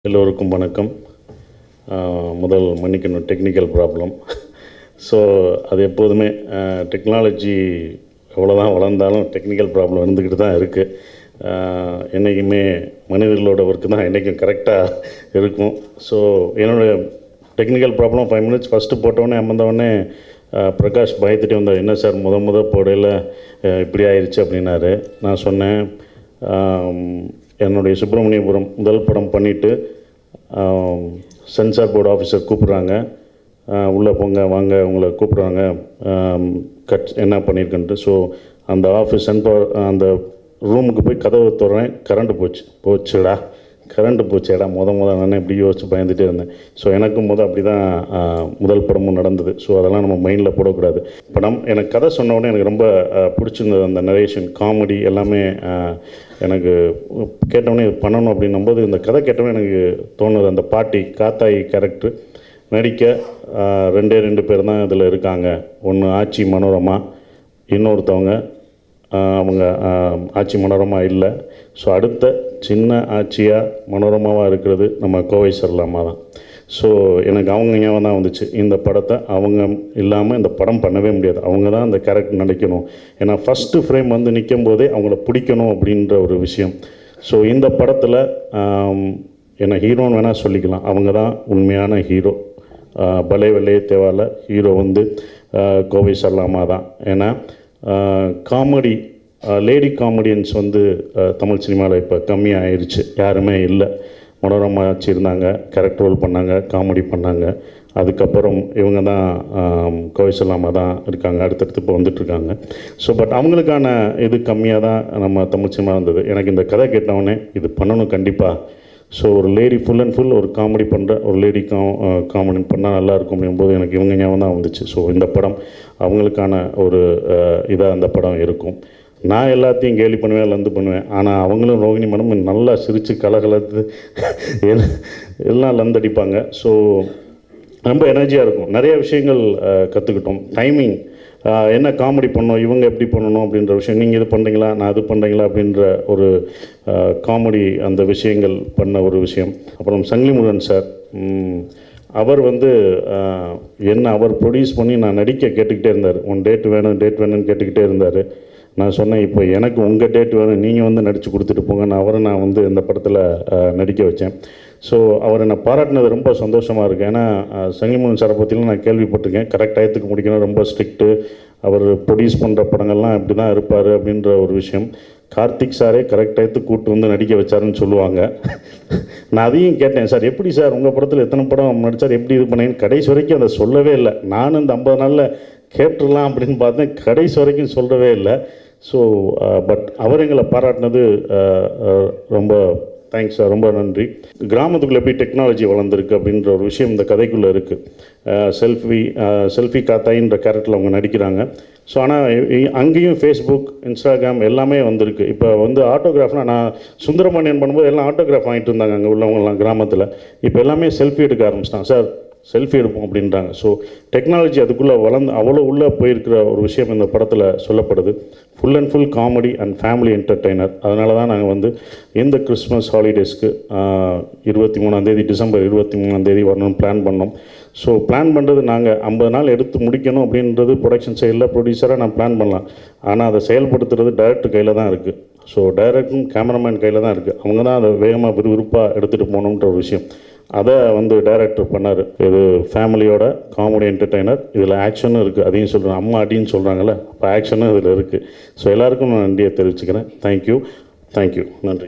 எல்லோருக்கும் வணக்கம். முதல் மன்னிக்கணும், டெக்னிக்கல் ப்ராப்ளம். ஸோ அது எப்போதுமே டெக்னாலஜி எவ்வளோதான் வளர்ந்தாலும் டெக்னிக்கல் ப்ராப்ளம் இருந்துக்கிட்டு தான் இருக்குது. என்றைக்குமே மனிதர்களோட ஒர்க்கு தான் என்றைக்கும் கரெக்டாக இருக்கும். ஸோ என்னோடய டெக்னிக்கல் ப்ராப்ளம் 5 minutes ஃபஸ்ட்டு போட்டோடனே அமர்ந்தவொடனே பிரகாஷ் பயத்துட்டே வந்தார். என்ன சார் போடையில் இப்படி ஆயிடுச்சு அப்படின்னாரு. நான் சொன்னேன், என்னுடைய சுப்பிரமணியபுரம் முதல் படம் பண்ணிவிட்டு சென்சார் போர்டு ஆஃபீஸர் கூப்பிட்றாங்க, உள்ளே போங்க வாங்க உங்களை கூப்பிட்றாங்க, என்ன பண்ணியிருக்கன்ட்டு. ஸோ அந்த ஆஃபீஸ் அந்த ரூமுக்கு போய் கதவை திறறேன், போச்சுடா நான் இப்படி யோசிச்சு பயந்துகிட்டே இருந்தேன். ஸோ எனக்கும் அப்படி தான் முதல் படமும் நடந்தது. ஸோ அதெல்லாம் நம்ம மைண்டில் போடக்கூடாது. படம் எனக்கு கதை சொன்ன உடனே எனக்கு ரொம்ப பிடிச்சிருந்தது. அந்த நரேஷன், காமெடி எல்லாமே எனக்கு கேட்டவுடனே இது பண்ணணும் அப்படின்னும்போது இந்த கதை கேட்டவுடனே எனக்கு தோணுது. அந்த பாட்டி காத்தாயி கேரக்டர் நடிக்க 2 பேர் தான் இதில் இருக்காங்க. ஒன்று ஆச்சி மனோரமா, இன்னொருத்தவங்க அவங்க ஆச்சி மனோரமா இல்லை. ஸோ அடுத்த சின்ன ஆட்சியாக மனோரமாவாக இருக்கிறது நம்ம கோவை சரளாமா தான். ஸோ எனக்கு அவங்க ஞாபகம் தான் வந்துச்சு. இந்த படத்தை அவங்க இல்லாமல் இந்த படம் பண்ணவே முடியாது. அவங்க தான் அந்த கேரக்டர் நடிக்கணும். ஏன்னா ஃபஸ்ட்டு ஃப்ரேம் நிற்கும் போதே அவங்கள பிடிக்கணும் அப்படின்ற ஒரு விஷயம். ஸோ இந்த படத்தில் என்ன ஹீரோன்னு வேணால் சொல்லிக்கலாம். அவங்க தான் உண்மையான ஹீரோ. பலே வெள்ளையே தேவால ஹீரோ கோவை சரளாமா தான். ஏன்னா காமெடி, லேடி காமெடியன்ஸ் தமிழ் சினிமாவில் இப்போ கம்மியாக ஆயிடுச்சு. யாருமே இல்லை. மனோரமா ஆச்சு இருந்தாங்க, கேரக்டர் ரோல் பண்ணாங்க, காமெடி பண்ணாங்க. அதுக்கப்புறம் இவங்க தான் கோவை சரளாமா தான் இருக்காங்க. அடுத்தடுத்து இப்போ வந்துட்டுருக்காங்க. ஸோ பட் அவங்களுக்கான இது கம்மியாக தான் நம்ம தமிழ் சினிமா இருந்தது. எனக்கு இந்த கதை கேட்டவுடனே இது பண்ணணும் கண்டிப்பாக. ஸோ ஒரு லேடி ஃபுல் அண்ட் ஃபுல் ஒரு காமெடி பண்ணுற ஒரு லேடி காமெடி பண்ணால் நல்லாயிருக்கும் அப்படிங்கும்போது எனக்கு இவங்க ஞாபகம் தான் வந்துச்சு. ஸோ இந்த படம் அவங்களுக்கான ஒரு இதாக அந்த படம் இருக்கும். நான் எல்லாத்தையும் கேலி பண்ணுவேன், பண்ணுவேன். ஆனால் அவங்களும் ரோகிணி மேடம் நல்லா சிரித்து கலகலத்து எல்லாம் லந்தடிப்பாங்க. ஸோ ரொம்ப எனர்ஜியாக இருக்கும். நிறைய விஷயங்கள் கற்றுக்கிட்டோம். டைமிங் என்ன காமெடி பண்ணோம், இவங்க எப்படி பண்ணணும் அப்படின்ற விஷயம், நீங்கள் இது பண்ணுறீங்களா நான் அது பண்ணுறீங்களா அப்படின்ற ஒரு காமெடி அந்த விஷயங்கள் பண்ண ஒரு விஷயம். அப்புறம் சங்கிலி முருகன் சார், அவர் என்ன அவர் ப்ரொடியூஸ் பண்ணி நான் நடிக்க கேட்டுக்கிட்டே இருந்தார். டேட் வேணும்னு கேட்டுக்கிட்டே இருந்தார். நான் சொன்னேன், இப்போ எனக்கு உங்கள் டேட் வேணும், நீங்கள் நடித்து கொடுத்துட்டு போங்க. நான் இந்த படத்தில் நடிக்க வச்சேன். ஸோ அவர் என்னை பாராட்டினது ரொம்ப சந்தோஷமாக இருக்குது. ஏன்னா சங்கிலிமுருகன் சாரை பற்றிலாம் நான் கேள்விப்பட்டிருக்கேன். கரெக்ட் டயத்துக்கு முடிக்கணும், ரொம்ப ஸ்ட்ரிக்ட்டு, அவர் ப்ரொடியூஸ் பண்ணுற படங்கள்லாம் இப்படி தான் இருப்பார் அப்படின்ற ஒரு விஷயம். கார்த்திக் சாரே கரெக்ட் டயத்துக்கு கூப்பிட்டு நடிக்க வச்சாருன்னு சொல்லுவாங்க. நான் அதையும் கேட்டேன், சார் எப்படி சார் உங்கள் படத்தில் எத்தனை படம் நடித்தார், எப்படி இது பண்ணீங்கன்னு. கடைசி வரைக்கும் அதை சொல்லவே இல்லை. நானும் இந்த 50 நாளில் கேட்டுடலாம் அப்படின்னு பார்த்தேன், கடைசி வரைக்கும் சொல்லவே இல்லை. ஸோ பட் அவர் எங்களை பாராட்டினது ரொம்ப தேங்க்ஸ் சார், ரொம்ப நன்றி. கிராமத்துக்குள்ளே எப்படி டெக்னாலஜி வளர்ந்துருக்கு அப்படின்ற ஒரு விஷயம் இந்த கதைக்குள்ளே இருக்குது. செல்ஃபி காத்தாயின்ற கேரக்டரில் அவங்க நடிக்கிறாங்க. ஸோ ஆனால் அங்கேயும் ஃபேஸ்புக், இன்ஸ்டாகிராம் எல்லாமே வந்திருக்கு. இப்போ ஆட்டோகிராஃப்னால் நான் சுந்தரமணியன் பண்ணும்போது எல்லாம் ஆட்டோகிராஃப் வாங்கிட்டு இருந்தாங்க அங்கே உள்ளவங்கலாம் கிராமத்தில். இப்போ எல்லாமே செல்ஃபி எடுக்க ஆரம்பிச்சிட்டாங்க. சார் செல்ஃபி எடுப்போம் அப்படின்றாங்க. ஸோ டெக்னாலஜி அதுக்குள்ளே அவ்வளோ உள்ளே போயிருக்கிற ஒரு விஷயம் இந்த படத்தில் சொல்லப்படுது. Full and full comedy and family entertainer. அதனால தான் நாங்கள் இந்த கிறிஸ்மஸ் ஹாலிடேஸ்க்கு 23ஆம் தேதி, டிசம்பர் 23ஆம் தேதி வரணும்னு பிளான் பண்ணோம். ஸோ பிளான் பண்ணுறது நாங்கள் 50 நாள் எடுத்து முடிக்கணும் அப்படின்றது ப்ரொடக்ஷன் சைடில் ப்ரொடியூசராக நான் பிளான் பண்ணலாம். ஆனால் அதை செயல்படுத்துறது டைரக்டர் கையில் தான் இருக்குது. ஸோ டைரக்டரும் கேமராமேன் கையில் தான் இருக்குது. அவங்க தான் அதை வேகமாக விறுவிறுப்பாக எடுத்துகிட்டு போகணுன்ற ஒரு விஷயம். அதை டைரக்டர் பண்ணார். இது ஃபேமிலியோட காமெடி என்டர்டெய்னர். இதில் ஆக்ஷனும் இருக்குது. அதையும் சொல்கிறேன், அம்மா அடின்னு சொல்கிறாங்கல்ல, அப்போ ஆக்ஷனும் இதில் இருக்குது. ஸோ எல்லாருக்கும் நான் நன்றியை தெரிவிச்சுக்கிறேன். தேங்க்யூ, நன்றி.